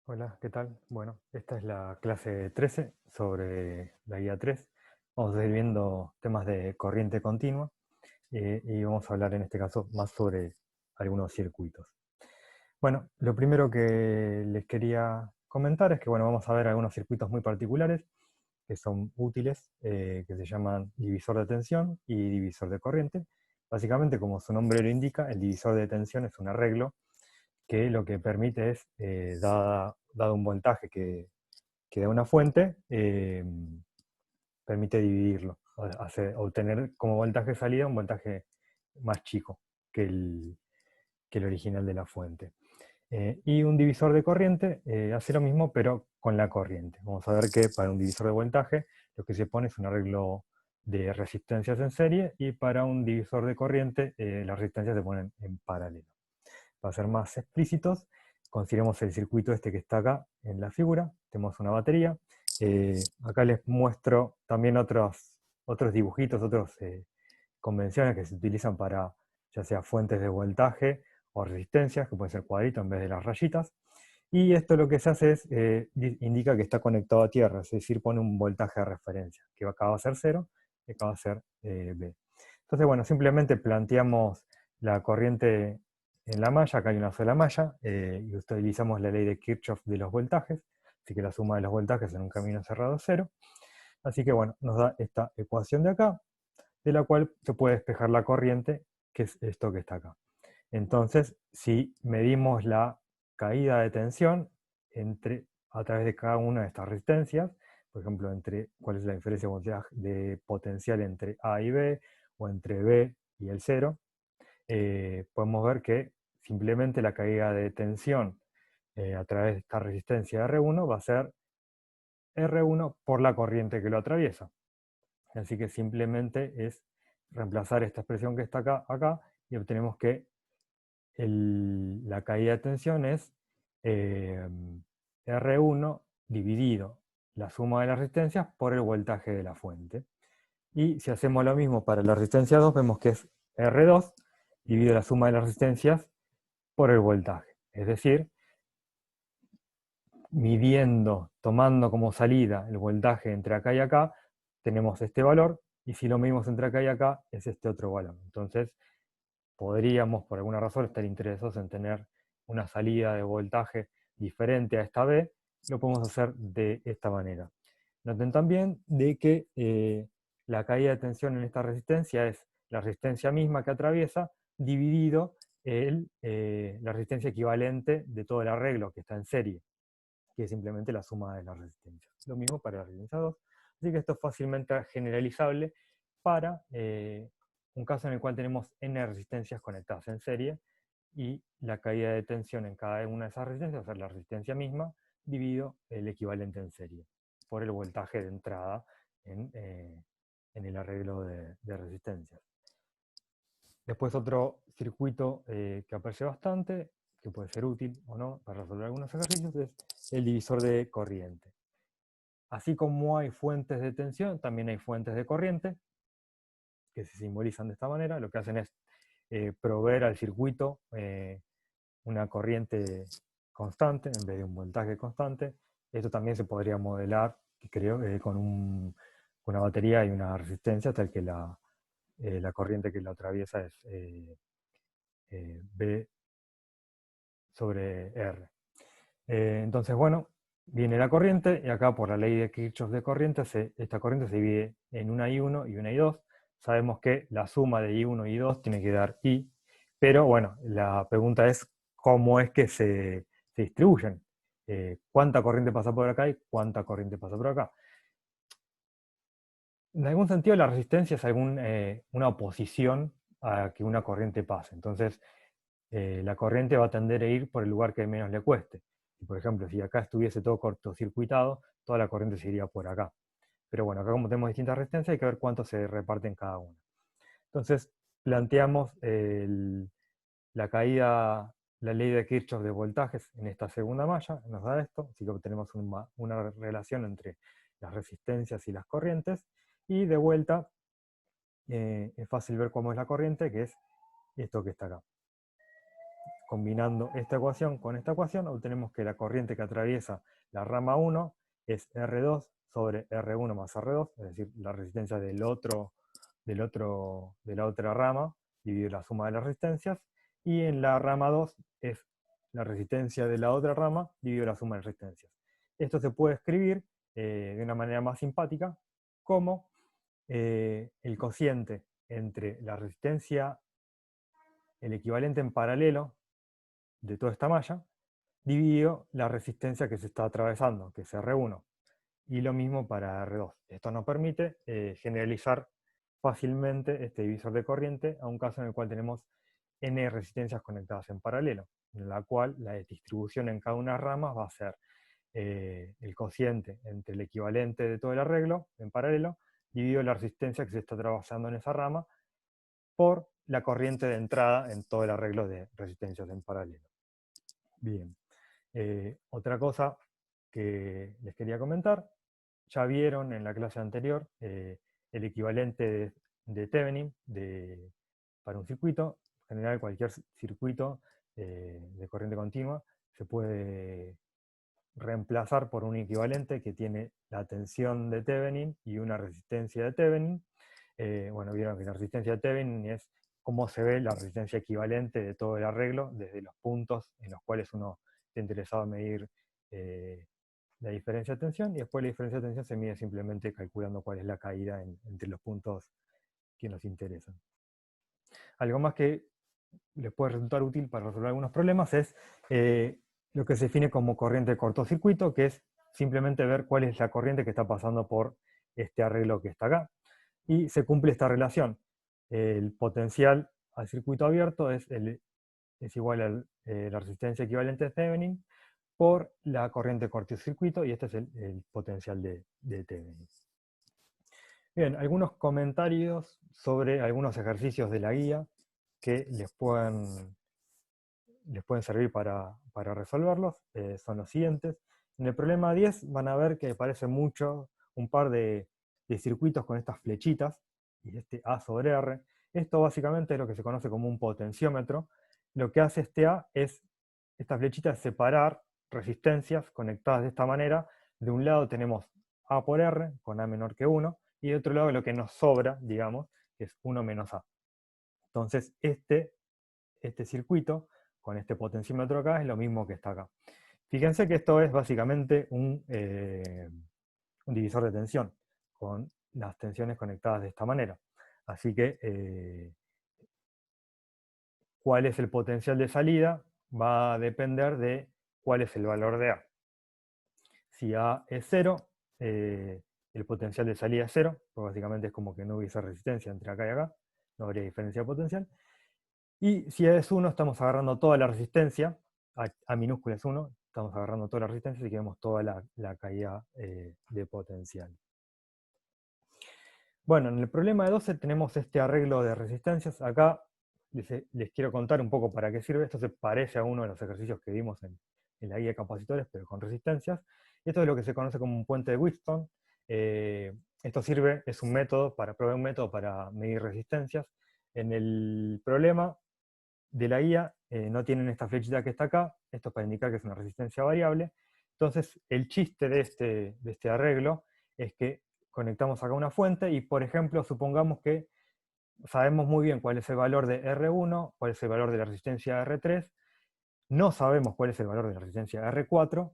Hola, ¿qué tal? Bueno, esta es la clase 13 sobre la guía 3. Vamos a ir viendo temas de corriente continua y vamos a hablar en este caso más sobre algunos circuitos. Bueno, lo primero que les quería comentar es que bueno, vamos a ver algunos circuitos muy particulares que son útiles, que se llaman divisor de tensión y divisor de corriente. Básicamente, como su nombre lo indica, el divisor de tensión es un arreglo que lo que permite es, dado un voltaje que da una fuente, permite dividirlo, obtener como voltaje salida un voltaje más chico que el original de la fuente. Y un divisor de corriente hace lo mismo, pero con la corriente. Vamos a ver que para un divisor de voltaje lo que se pone es un arreglo de resistencias en serie, y para un divisor de corriente las resistencias se ponen en paralelo. Para ser más explícitos, consideremos el circuito este que está acá en la figura. Tenemos una batería. Acá les muestro también otros dibujitos, otras convenciones que se utilizan para ya sea fuentes de voltaje o resistencias, que pueden ser cuadritos en vez de las rayitas. Y esto lo que se hace es, indica que está conectado a tierra, es decir, pone un voltaje de referencia, que acá va a ser 0 y acá va a ser B. Entonces, bueno, simplemente planteamos la corriente en la malla. Acá hay una sola malla, y utilizamos la ley de Kirchhoff de los voltajes, así que la suma de los voltajes en un camino cerrado es 0. Así que bueno, nos da esta ecuación de acá, de la cual se puede despejar la corriente, que es esto que está acá. Entonces, si medimos la caída de tensión a través de cada una de estas resistencias, por ejemplo, cuál es la diferencia de potencial entre A y B, o entre B y el 0, podemos ver que simplemente la caída de tensión a través de esta resistencia R1 va a ser R1 por la corriente que lo atraviesa. Así que simplemente es reemplazar esta expresión que está acá, y obtenemos que la caída de tensión es eh, R1 dividido la suma de las resistencias por el voltaje de la fuente. Y si hacemos lo mismo para la resistencia 2, vemos que es R2 dividido la suma de las resistencias por el voltaje. Es decir, tomando como salida el voltaje entre acá y acá, tenemos este valor, y si lo medimos entre acá y acá, es este otro valor. Entonces, podríamos, por alguna razón, estar interesados en tener una salida de voltaje diferente a esta B. Lo podemos hacer de esta manera. Noten también de que la caída de tensión en esta resistencia es la resistencia misma que atraviesa, dividido la resistencia equivalente de todo el arreglo que está en serie, que es simplemente la suma de las resistencias. Lo mismo para la resistencia 2. Así que esto es fácilmente generalizable para un caso en el cual tenemos n resistencias conectadas en serie, y la caída de tensión en cada una de esas resistencias va a ser la resistencia misma dividido el equivalente en serie por el voltaje de entrada en el arreglo de resistencias. Después, otro circuito que aparece bastante, que puede ser útil o no para resolver algunos ejercicios, es el divisor de corriente. Así como hay fuentes de tensión, también hay fuentes de corriente, que se simbolizan de esta manera. Lo que hacen es proveer al circuito una corriente constante en vez de un voltaje constante. Esto también se podría modelar, creo, con una batería y una resistencia, tal que la corriente que lo atraviesa es B sobre R. Entonces, bueno, viene la corriente, y acá por la ley de Kirchhoff de corriente, esta corriente se divide en una I1 y una I2. Sabemos que la suma de I1 y I2 tiene que dar I, pero bueno, la pregunta es cómo es que se distribuyen. ¿Cuánta corriente pasa por acá y cuánta corriente pasa por acá? En algún sentido, la resistencia es una oposición a que una corriente pase. Entonces, la corriente va a tender a ir por el lugar que menos le cueste. Y por ejemplo, si acá estuviese todo cortocircuitado, toda la corriente se iría por acá. Pero bueno, acá como tenemos distintas resistencias, hay que ver cuánto se reparte en cada una. Entonces, planteamos la caída, la ley de Kirchhoff de voltajes en esta segunda malla, nos da esto, así que obtenemos una relación entre las resistencias y las corrientes, y de vuelta es fácil ver cómo es la corriente, que es esto que está acá. combinando esta ecuación con esta ecuación, obtenemos que la corriente que atraviesa la rama 1 es R2 sobre R1 más R2, es decir, la resistencia de la otra rama dividido la suma de las resistencias, y en la rama 2 es la resistencia de la otra rama dividido la suma de las resistencias. Esto se puede escribir de una manera más simpática como el cociente entre la resistencia, el equivalente en paralelo de toda esta malla, dividido la resistencia que se está atravesando, que es R1. Y lo mismo para R2. Esto nos permite generalizar fácilmente este divisor de corriente a un caso en el cual tenemos n resistencias conectadas en paralelo, en la cual la distribución en cada una de las ramas va a ser el cociente entre el equivalente de todo el arreglo en paralelo, dividido la resistencia que se está atravesando en esa rama, por la corriente de entrada en todo el arreglo de resistencias en paralelo. Bien, otra cosa que les quería comentar, ya vieron en la clase anterior el equivalente de Thevenin para un circuito. En general, cualquier circuito de corriente continua se puede reemplazar por un equivalente que tiene la tensión de Thevenin y una resistencia de Thevenin. Bueno, vieron que la resistencia de Thevenin es cómo se ve la resistencia equivalente de todo el arreglo desde los puntos en los cuales uno está interesado en medir la diferencia de tensión, y después la diferencia de tensión se mide simplemente calculando cuál es la caída entre los puntos que nos interesan. Algo más que les puede resultar útil para resolver algunos problemas es lo que se define como corriente de cortocircuito, que es simplemente ver cuál es la corriente que está pasando por este arreglo que está acá. Y se cumple esta relación. El potencial al circuito abierto es igual a la resistencia equivalente de Thevenin por la corriente de cortocircuito, y este es el potencial de Thevenin. Bien, algunos comentarios sobre algunos ejercicios de la guía que les pueden servir para resolverlos. Son los siguientes. En el problema 10 van a ver que parece mucho un par de circuitos con estas flechitas, y este A sobre R. Esto básicamente es lo que se conoce como un potenciómetro. Lo que hace este A es, esta flechita, es separar resistencias conectadas de esta manera. De un lado tenemos A por R, con A menor que 1, y de otro lado lo que nos sobra, digamos, que es 1 menos A. Entonces este circuito con este potenciómetro acá es lo mismo que está acá. Fíjense que esto es básicamente un divisor de tensión, con las tensiones conectadas de esta manera. Así que cuál es el potencial de salida va a depender de cuál es el valor de A. Si A es 0, el potencial de salida es 0, pues básicamente es como que no hubiese resistencia entre acá y acá, no habría diferencia de potencial. Y si A es 1, estamos agarrando toda la resistencia, A minúscula es 1, estamos agarrando toda la resistencia y que vemos toda la caída de potencial. Bueno, en el problema de 12 tenemos este arreglo de resistencias. Acá les quiero contar un poco para qué sirve. Esto se parece a uno de los ejercicios que vimos en la guía de capacitores, pero con resistencias. Esto es lo que se conoce como un puente de Wheatstone. Esto sirve, es un método probar un método para medir resistencias. En el problema de la guía no tienen esta flechita que está acá. Esto es para indicar que es una resistencia variable. Entonces, el chiste de este arreglo es que conectamos acá una fuente y, por ejemplo, supongamos que sabemos muy bien cuál es el valor de R1, cuál es el valor de la resistencia R3, no sabemos cuál es el valor de la resistencia R4,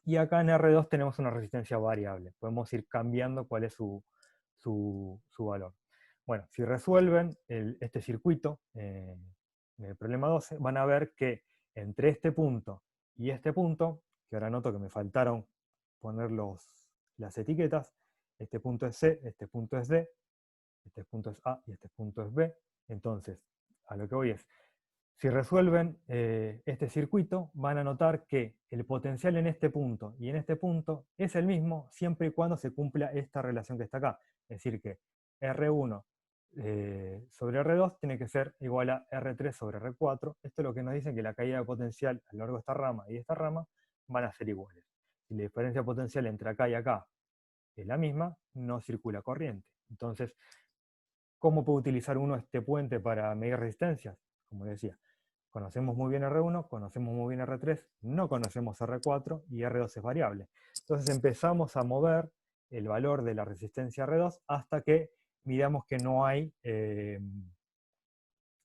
y acá en R2 tenemos una resistencia variable. Podemos ir cambiando cuál es su valor. Bueno, si resuelven este circuito en el problema 12, van a ver que entre este punto y este punto, que ahora noto que me faltaron poner las etiquetas, este punto es C, este punto es D, este punto es A y este punto es B. Entonces, a lo que voy es, si resuelven este circuito, van a notar que el potencial en este punto y en este punto es el mismo siempre y cuando se cumpla esta relación que está acá. Es decir, que R1 sobre R2 tiene que ser igual a R3 sobre R4. Esto es lo que nos dice que la caída de potencial a lo largo de esta rama y de esta rama van a ser iguales. Si la diferencia potencial entre acá y acá es la misma, no circula corriente. Entonces, ¿cómo puede utilizar uno este puente para medir resistencias? Como decía, conocemos muy bien R1, conocemos muy bien R3, no conocemos R4 y R2 es variable. Entonces empezamos a mover el valor de la resistencia R2 hasta que miramos que no hay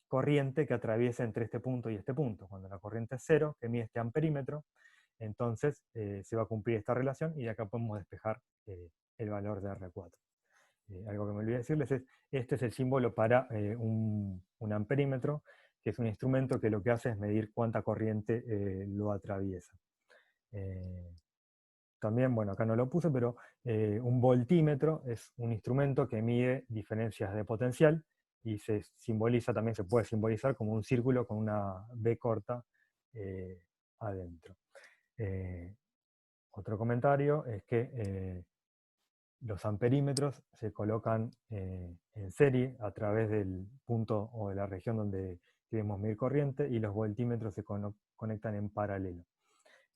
corriente que atraviese entre este punto y este punto. Cuando la corriente es 0, que mide este amperímetro, entonces se va a cumplir esta relación y de acá podemos despejar el valor de R4. Algo que me olvidé decirles es, este es el símbolo para un amperímetro, que es un instrumento que lo que hace es medir cuánta corriente lo atraviesa. También, bueno, acá no lo puse, pero un voltímetro es un instrumento que mide diferencias de potencial y se simboliza, también se puede simbolizar como un círculo con una B corta adentro. Otro comentario es que los amperímetros se colocan en serie a través del punto o de la región donde queremos medir corriente y los voltímetros se conectan en paralelo.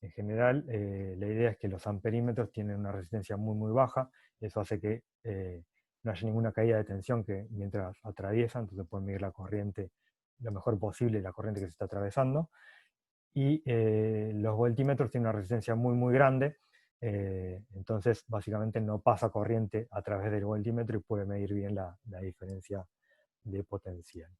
En general, la idea es que los amperímetros tienen una resistencia muy muy baja, eso hace que no haya ninguna caída de tensión que mientras atraviesan, entonces pueden medir la corriente lo mejor posible, la corriente que se está atravesando. Y los voltímetros tienen una resistencia muy muy grande, entonces básicamente no pasa corriente a través del voltímetro y puede medir bien la diferencia de potencial.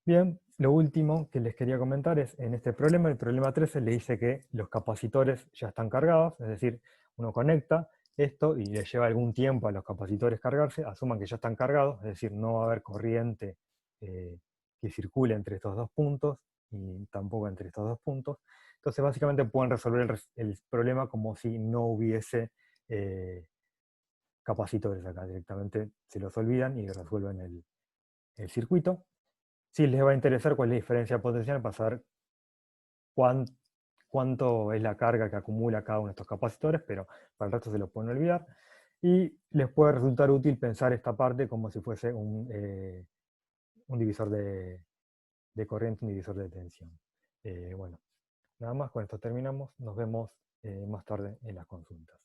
Bien, lo último que les quería comentar es, en este problema, el problema 13 le dice que los capacitores ya están cargados, es decir, uno conecta esto y le lleva algún tiempo a los capacitores cargarse, asuman que ya están cargados, es decir, no va a haber corriente que circule entre estos dos puntos y tampoco entre estos dos puntos. Entonces básicamente pueden resolver el problema como si no hubiese capacitores acá, directamente se los olvidan y resuelven el circuito. Sí les va a interesar cuál es la diferencia potencial para saber cuánto es la carga que acumula cada uno de estos capacitores, pero para el resto se lo pueden olvidar. Y les puede resultar útil pensar esta parte como si fuese un divisor de corriente, un divisor de tensión. Bueno, nada más, con esto terminamos. Nos vemos más tarde en las consultas.